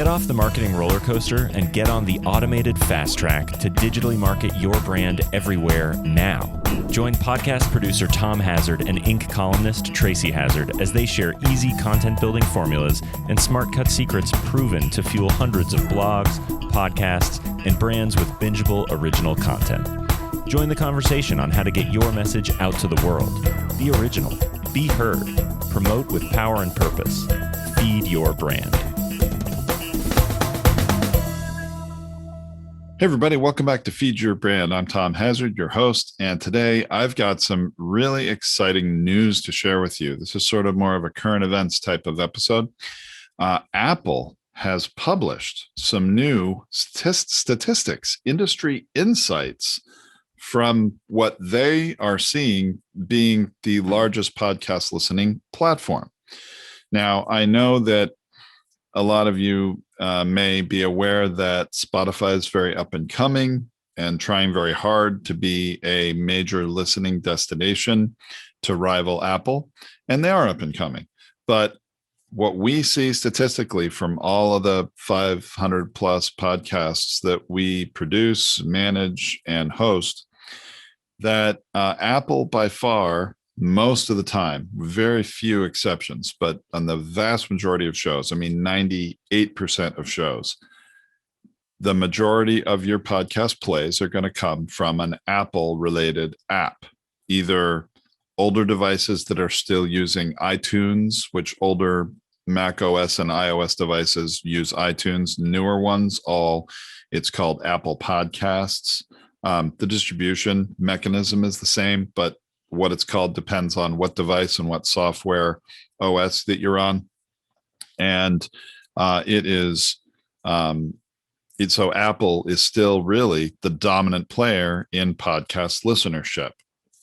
Get off the marketing roller coaster and get on the automated fast track to digitally market your brand everywhere now. Join podcast producer Tom Hazzard and Inc. columnist Tracy Hazzard as they share easy content building formulas and smart cut secrets proven to fuel hundreds of blogs, podcasts, and brands with bingeable original content. Join the conversation on how to get your message out to the world. Be original. Be heard. Promote with power and purpose. Feed your brand. Hey everybody, welcome back to Feed Your Brand. I'm Tom Hazzard, your host, and today I've got some really exciting news to share with you. This is sort of more of a current events type of episode. Apple has published some new statistics, industry insights from what they are seeing being the largest podcast listening platform. Now, I know that a lot of you may be aware that Spotify is very up and coming and trying very hard to be a major listening destination to rival Apple, and they are up and coming. But what we see statistically from all of the 500 plus podcasts that we produce, manage, and host, that Apple by far, most of the time, very few exceptions, but on the vast majority of shows, 98% of shows, the majority of your podcast plays are going to come from an Apple related app, either older devices that are still using iTunes, which older Mac OS and iOS devices use iTunes, newer ones, it's called Apple Podcasts. The distribution mechanism is the same, but what it's called depends on what device and what software OS that you're on. And so Apple is still really the dominant player in podcast listenership.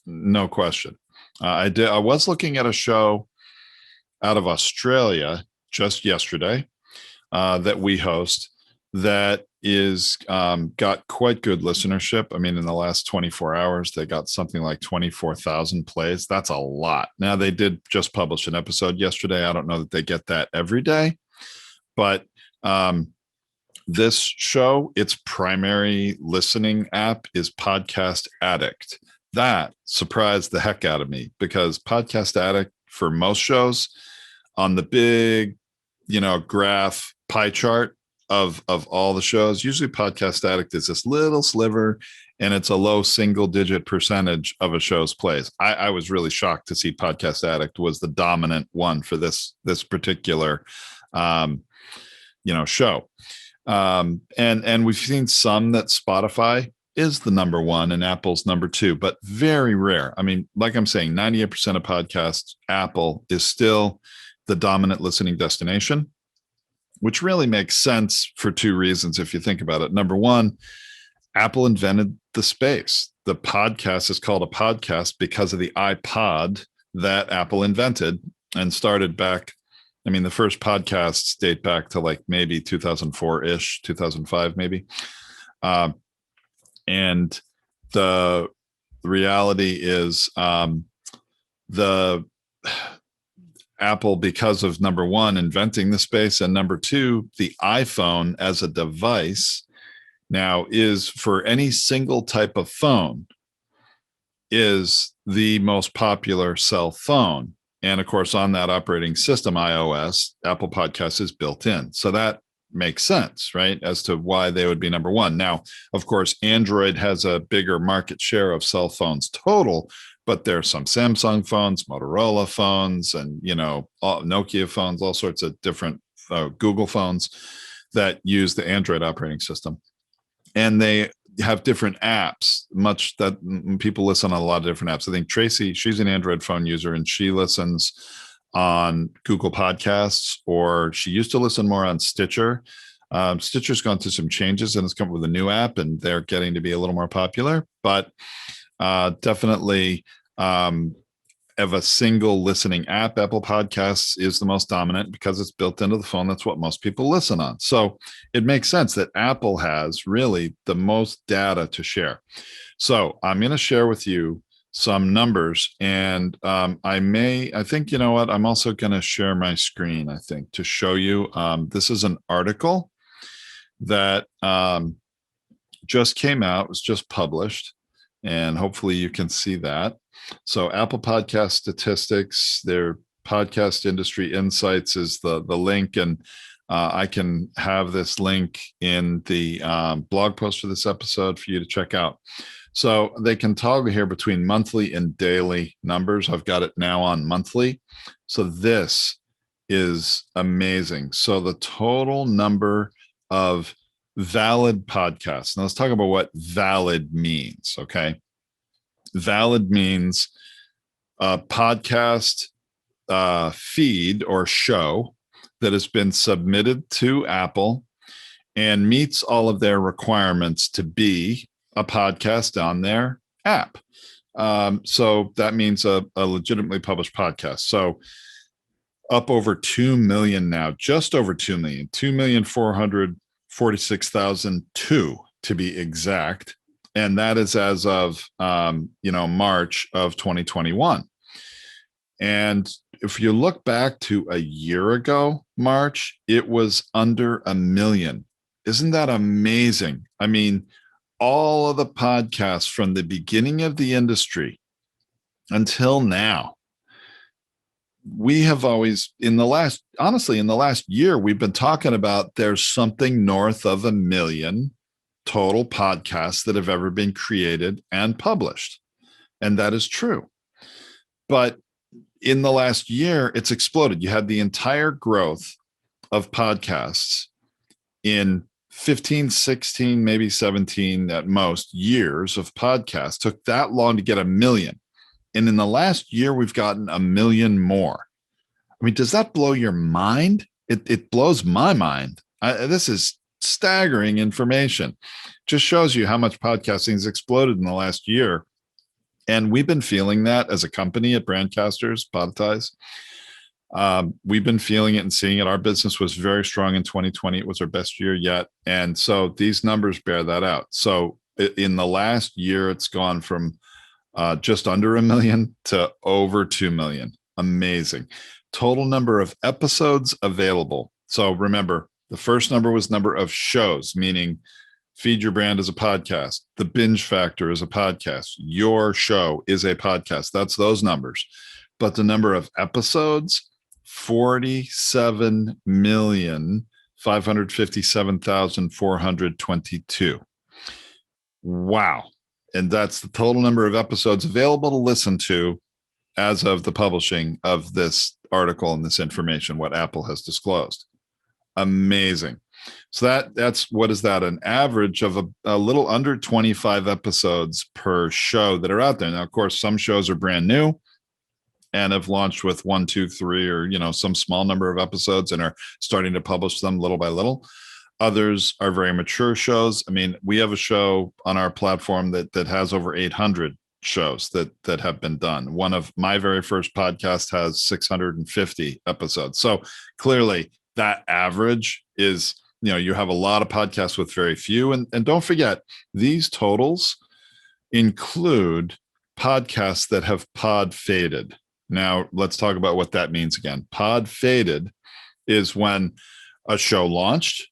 No question. I was looking at a show out of Australia just yesterday that we host that is got quite good listenership. In the last 24 hours, they got something like 24,000 plays. That's a lot. Now, they did just publish an episode yesterday. I don't know that they get that every day, but this show, its primary listening app is Podcast Addict. That surprised the heck out of me because Podcast Addict, for most shows, on the big, graph pie chart of all the shows, usually Podcast Addict is this little sliver and it's a low single digit percentage of a show's plays. I was really shocked to see Podcast Addict was the dominant one for this particular show. And we've seen some that Spotify is the number one and Apple's number two, but very rare. Like I'm saying, 98% of podcasts, Apple is still the dominant listening destination, which really makes sense for two reasons if you think about it. Number one, Apple invented the space. The podcast is called a podcast because of the iPod that Apple invented and started back. The first podcasts date back to like maybe 2004-ish, 2005 maybe. And the reality is the Apple, because of number one, inventing the space, and number two, the iPhone as a device now is, for any single type of phone, is the most popular cell phone. And of course, on that operating system, iOS, Apple Podcasts is built in. So that makes sense, right, as to why they would be number one. Now, of course, Android has a bigger market share of cell phones total, but there's some Samsung phones, Motorola phones, and Nokia phones, all sorts of different Google phones that use the Android operating system, and they have different apps. Much that people listen on a lot of different apps. I think Tracy, she's an Android phone user, and she listens on Google Podcasts, or she used to listen more on Stitcher. Stitcher's gone through some changes and it's come up with a new app, and they're getting to be a little more popular, but definitely of a single listening app, Apple Podcasts is the most dominant because it's built into the phone. That's what most people listen on. So it makes sense that Apple has really the most data to share. So I'm going to share with you some numbers. And I think, you know what? I'm also going to share my screen, I think, to show you. This is an article that just came out, was just published, and hopefully you can see that. So Apple Podcast Statistics, their podcast industry insights is the link, and I can have this link in the blog post for this episode for you to check out. So they can toggle here between monthly and daily numbers. I've got it now on monthly. So this is amazing. So the total number of valid podcasts. Now let's talk about what valid means. Okay. Valid means a podcast feed or show that has been submitted to Apple and meets all of their requirements to be a podcast on their app. So that means a legitimately published podcast. So up over 2 million now, just over 2 million, 2,446,002 to be exact. And that is as of, March of 2021. And if you look back to a year ago, March, it was under 1 million. Isn't that amazing? I mean, all of the podcasts from the beginning of the industry until now, we have always, in the last year, we've been talking about there's something north of 1 million total podcasts that have ever been created and published. And that is true. But in the last year, it's exploded. You had the entire growth of podcasts in 15, 16, maybe 17 at most years of podcasts. Took that long to get 1 million. And in the last year, we've gotten 1 million more. I mean, does that blow your mind? It blows my mind. This is staggering information. Just shows you how much podcasting has exploded in the last year. And we've been feeling that as a company at Brandcasters, Podetize. We've been feeling it and seeing it. Our business was very strong in 2020. It was our best year yet. And so these numbers bear that out. So in the last year, it's gone from just under 1 million to over 2 million. Amazing. Total number of episodes available. So remember, the first number was number of shows, meaning Feed Your Brand is a podcast. The Binge Factor is a podcast. Your show is a podcast. That's those numbers. But the number of episodes, 47,557,422. Wow. And that's the total number of episodes available to listen to as of the publishing of this article and this information, what Apple has disclosed. Amazing. So that's what is that? An average of a little under 25 episodes per show that are out there. Now, of course, some shows are brand new and have launched with 1, 2, 3, or some small number of episodes and are starting to publish them little by little. Others are very mature shows. I mean, we have a show on our platform that has over 800 shows that have been done. One of my very first podcasts has 650 episodes. So clearly that average is, you have a lot of podcasts with very few. And don't forget, these totals include podcasts that have pod faded. Now, let's talk about what that means again. Pod faded is when a show launched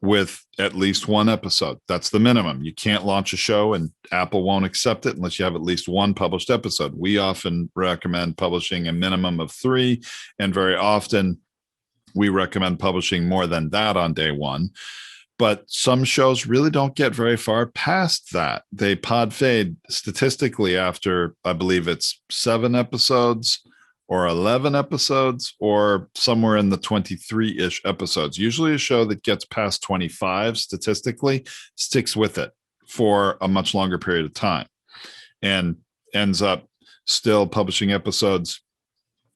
with at least one episode. That's the minimum. You can't launch a show and Apple won't accept it unless you have at least one published episode. We often recommend publishing a minimum of 3, and very often we recommend publishing more than that on day one. But some shows really don't get very far past that. They pod fade statistically after, I believe it's 7 episodes or 11 episodes or somewhere in the 23-ish episodes. Usually a show that gets past 25 statistically sticks with it for a much longer period of time and ends up still publishing episodes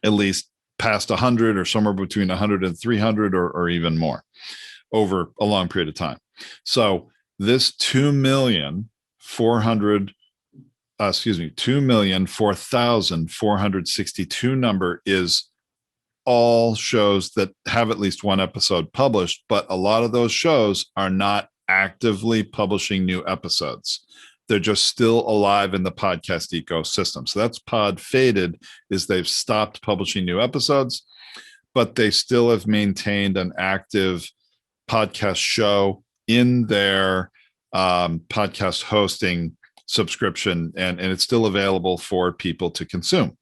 at least past 100 or somewhere between 100 and 300 or even more over a long period of time. So this 2,004,462 number is all shows that have at least one episode published, but a lot of those shows are not actively publishing new episodes. They're just still alive in the podcast ecosystem. So that's pod faded, is they've stopped publishing new episodes, but they still have maintained an active podcast show in their podcast hosting subscription, and it's still available for people to consume.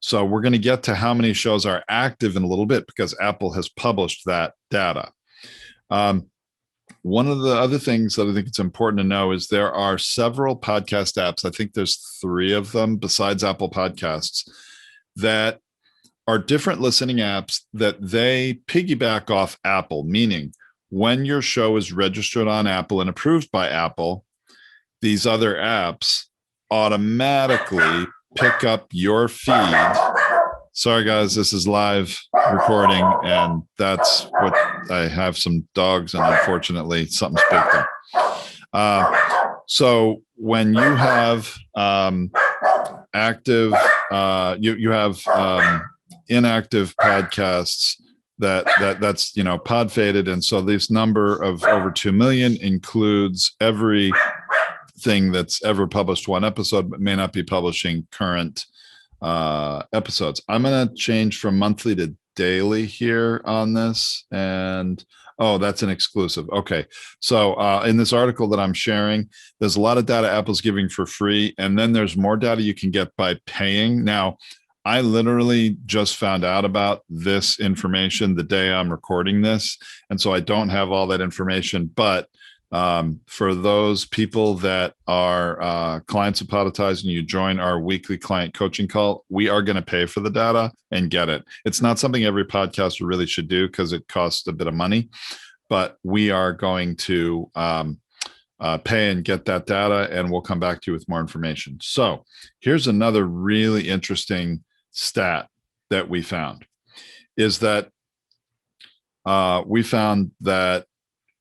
So we're going to get to how many shows are active in a little bit, because Apple has published that data. One of the other things that I think it's important to know is there are several podcast apps. I think there's 3 of them besides Apple Podcasts that are different listening apps that they piggyback off Apple, meaning when your show is registered on Apple and approved by Apple, these other apps automatically pick up your feed. Sorry, guys, this is live recording, and that's what I have some dogs, and unfortunately, something spooked them. So when you have active, you have inactive podcasts that's pod faded, and so this number of over 2 million includes everything that's ever published one episode, but may not be publishing current episodes. I'm going to change from monthly to daily here on this, and that's an exclusive. Okay, so in this article that I'm sharing, there's a lot of data Apple's giving for free, and then there's more data you can get by paying. Now, I literally just found out about this information the day I'm recording this, and so I don't have all that information, but for those people that are clients of Podetize and you join our weekly client coaching call, we are going to pay for the data and get it. It's not something every podcaster really should do because it costs a bit of money, but we are going to pay and get that data, and we'll come back to you with more information. So here's another really interesting stat that we found, is that we found that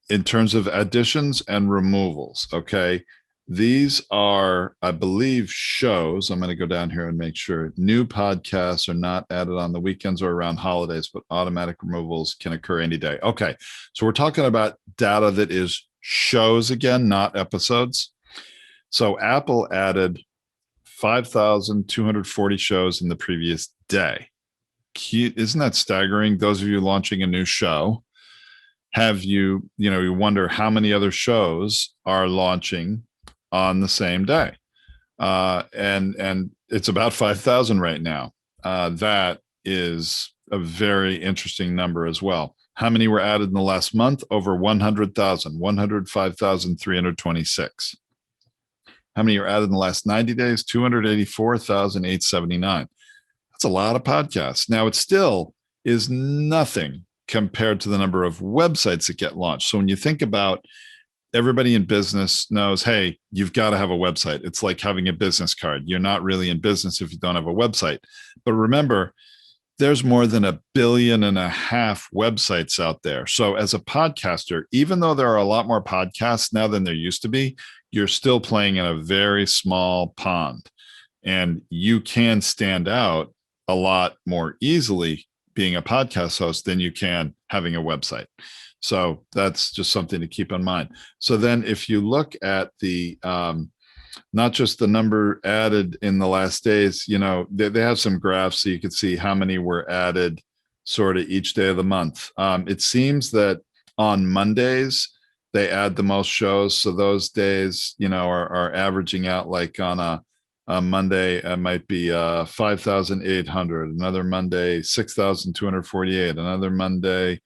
in terms of additions and removals, okay, these are, I believe, shows. I'm going to go down here and make sure. New podcasts are not added on the weekends or around holidays, but automatic removals can occur any day. Okay, so we're talking about data that is shows again, not episodes. So Apple added 5,240 shows in the previous day. Isn't that staggering? Those of you launching a new show, you wonder how many other shows are launching on the same day. And it's about 5,000 right now. That is a very interesting number as well. How many were added in the last month? Over 100,000, 105,326. How many are added in the last 90 days? 284,879. That's a lot of podcasts. Now, it still is nothing compared to the number of websites that get launched. So when you think about, everybody in business knows, hey, you've got to have a website. It's like having a business card. You're not really in business if you don't have a website. But remember, there's more than 1.5 billion websites out there. So as a podcaster, even though there are a lot more podcasts now than there used to be, you're still playing in a very small pond, and you can stand out a lot more easily being a podcast host than you can having a website. So that's just something to keep in mind. So then if you look at the, not just the number added in the last days, they have some graphs so you can see how many were added sort of each day of the month. It seems that on Mondays, they add the most shows. So those days, are averaging out, like on a Monday, it might be 5,800. Another Monday, 6,248. Another Monday,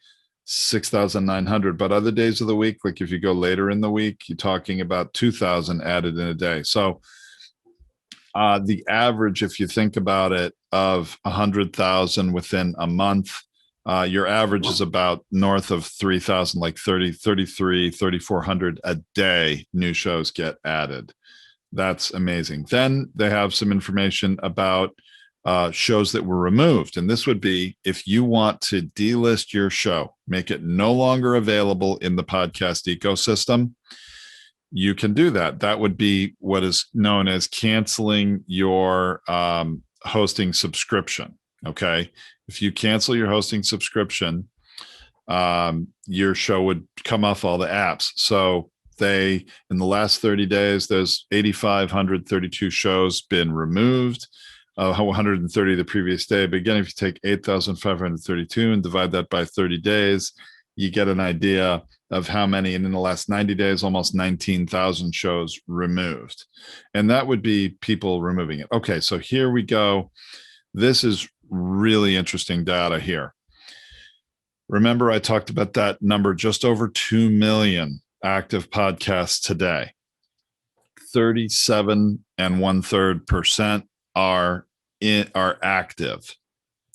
6,900. But other days of the week, like if you go later in the week, you're talking about 2,000 added in a day. So the average, if you think about it, of 100,000 within a month, your average is about north of 3,000, like 3,400 a day new shows get added. That's amazing. Then they have some information about shows that were removed. And this would be if you want to delist your show, make it no longer available in the podcast ecosystem, you can do that. That would be what is known as canceling your hosting subscription. Okay. If you cancel your hosting subscription, your show would come off all the apps. So In the last 30 days, there's 8,532 shows been removed, 130 the previous day. But again, if you take 8,532 and divide that by 30 days, you get an idea of how many. And in the last 90 days, almost 19,000 shows removed. And that would be people removing it. Okay, so here we go. This is really interesting data here. Remember, I talked about that number, just over 2 million active podcasts today. 37 and 1/3% are active.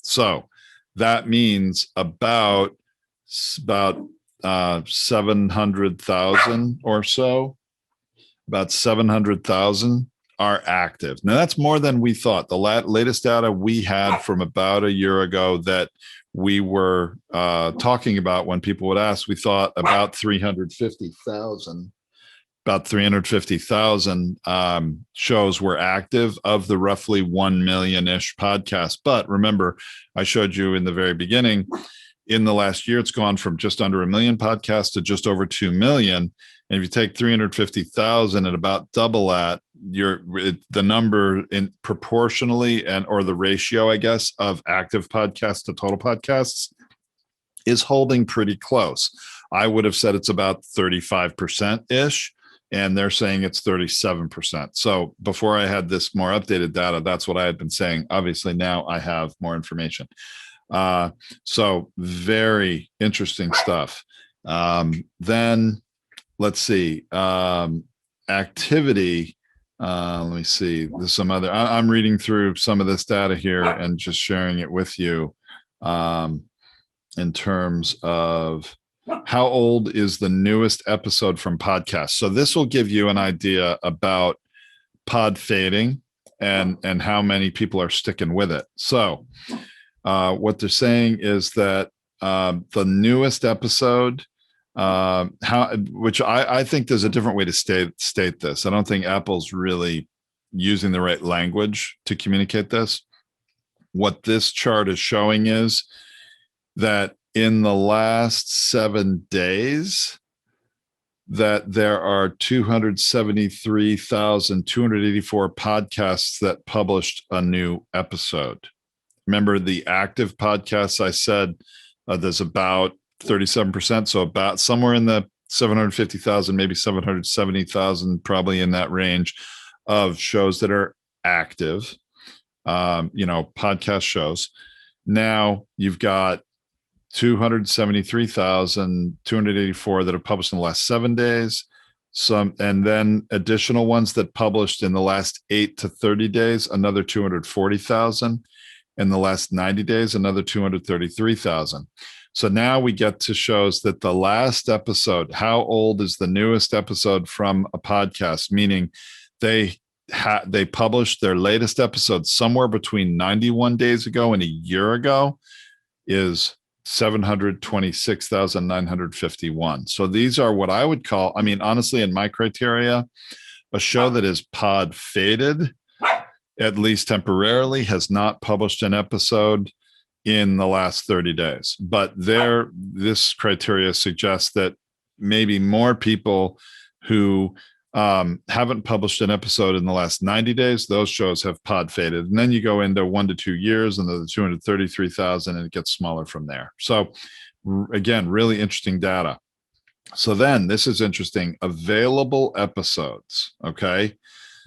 So that means about 700,000 or so, about 700,000 are active. Now that's more than we thought. The latest data we had from about a year ago that we were talking about, when people would ask, we thought about 350,000 shows were active of the roughly 1 million-ish podcasts. But remember, I showed you in the very beginning, in the last year, it's gone from just under 1 million podcasts to just over 2 million. And if you take 350,000 and about double that, the number in proportionally or the ratio, I guess, of active podcasts to total podcasts is holding pretty close. I would have said it's about 35%-ish, and they're saying it's 37%. So before I had this more updated data, that's what I had been saying. Obviously, now I have more information. So very interesting stuff. Then let's see, activity. Let me see. There's some other, I'm reading through some of this data here and just sharing it with you in terms of how old is the newest episode from podcasts. So this will give you an idea about pod fading and how many people are sticking with it. So what they're saying is that the newest episode, which I think there's a different way to state this. I don't think Apple's really using the right language to communicate this. What this chart is showing is that in the last 7 days, that there are 273,284 podcasts that published a new episode. Remember the active podcasts I said there's about 37%, so about somewhere in the 750,000, maybe 770,000, probably in that range of shows that are active, podcast shows. Now you've got 273,284 that have published in the last 7 days, and then additional ones that published in the last 8 to 30 days, another 240,000. In the last 90 days, another 233,000. So now we get to shows that the last episode, how old is the newest episode from a podcast, meaning they published their latest episode somewhere between 91 days ago and a year ago, is 726,951. So these are what I would call, honestly, in my criteria, a show that is pod faded, at least temporarily, has not published an episode in the last 30 days. But this criteria suggests that maybe more people who haven't published an episode in the last 90 days, those shows have pod faded. And then you go into 1 to 2 years and the 233,000, and it gets smaller from there. So again, really interesting data. So then this is interesting. Available episodes. Okay.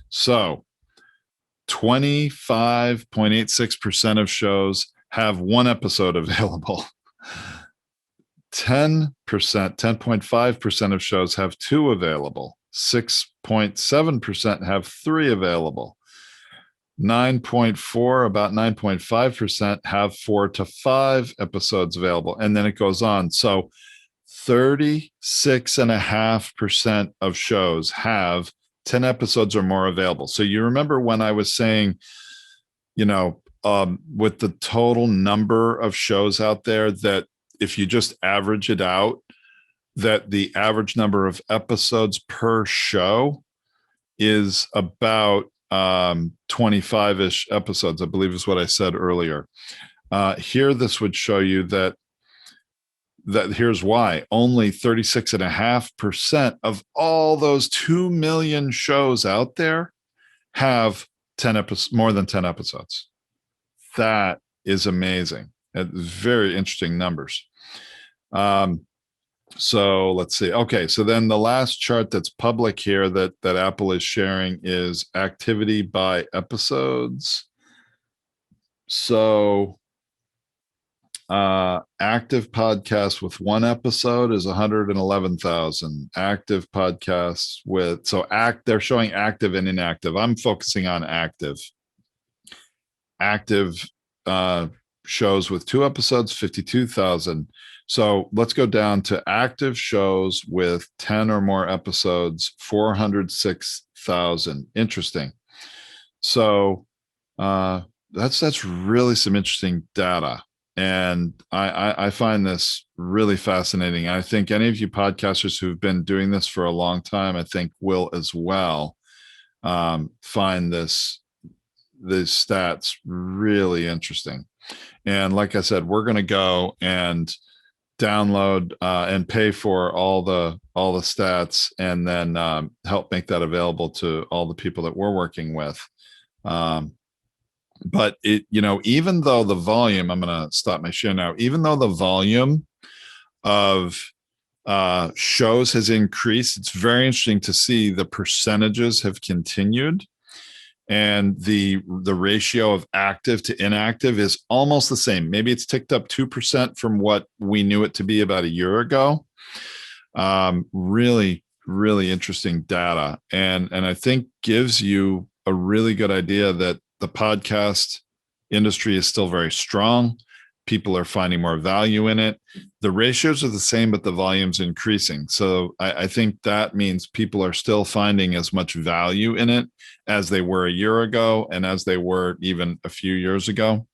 So 25.86% of shows have one episode available. 10.5% of shows have two available. 6.7% have three available. 9.4, about 9.5% have 4 to 5 episodes available. And then it goes on. So 36.5% of shows have 10 episodes or more available. So you remember when I was saying, with the total number of shows out there, that if you just average it out, that the average number of episodes per show is about 25-ish episodes, I believe is what I said earlier. Here, this would show you that here's why. Only 36.5% of all those 2 million shows out there have more than 10 episodes. That is amazing. Very interesting numbers. So let's see. Okay, so then the last chart that's public here that Apple is sharing is activity by episodes. So active podcasts with one episode is 111,000. Active podcasts with, they're showing active and inactive. I'm focusing on active. Active shows with 2 episodes, 52,000. So let's go down to active shows with 10 or more episodes, 406,000. Interesting. So that's really some interesting data. And I find this really fascinating. I think any of you podcasters who've been doing this for a long time, I think will as well find these stats really interesting. And like I said, we're going to go and download and pay for all the stats, and then help make that available to all the people that we're working with. But even though the volume, I'm going to stop my share now, even though the volume of shows has increased, it's very interesting to see the percentages have continued, and the ratio of active to inactive is almost the same. Maybe it's ticked up 2% from what we knew it to be about a year ago. Really, really interesting data, and I think gives you a really good idea that the podcast industry is still very strong. People are finding more value in it. The ratios are the same, but the volume's increasing. So I think that means people are still finding as much value in it as they were a year ago and as they were even a few years ago.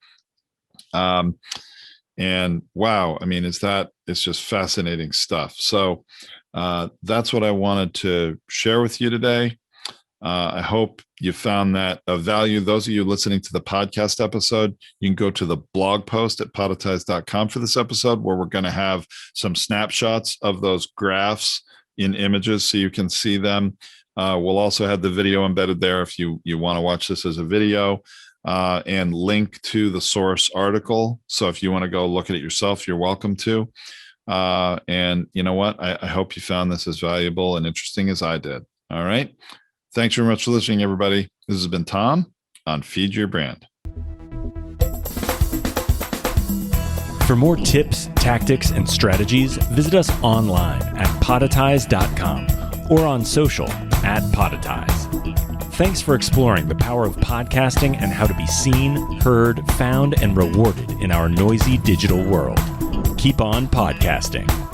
And wow, I mean, it's just fascinating stuff. So that's what I wanted to share with you today. I hope you found that of value. Those of you listening to the podcast episode, you can go to the blog post at podetize.com for this episode, where we're going to have some snapshots of those graphs in images so you can see them. We'll also have the video embedded there if you want to watch this as a video, and link to the source article. So if you want to go look at it yourself, you're welcome to. And you know what? I hope you found this as valuable and interesting as I did. All right. Thanks very much for listening, everybody. This has been Tom on Feed Your Brand. For more tips, tactics, and strategies, visit us online at podetize.com or on social at Podetize. Thanks for exploring the power of podcasting and how to be seen, heard, found, and rewarded in our noisy digital world. Keep on podcasting.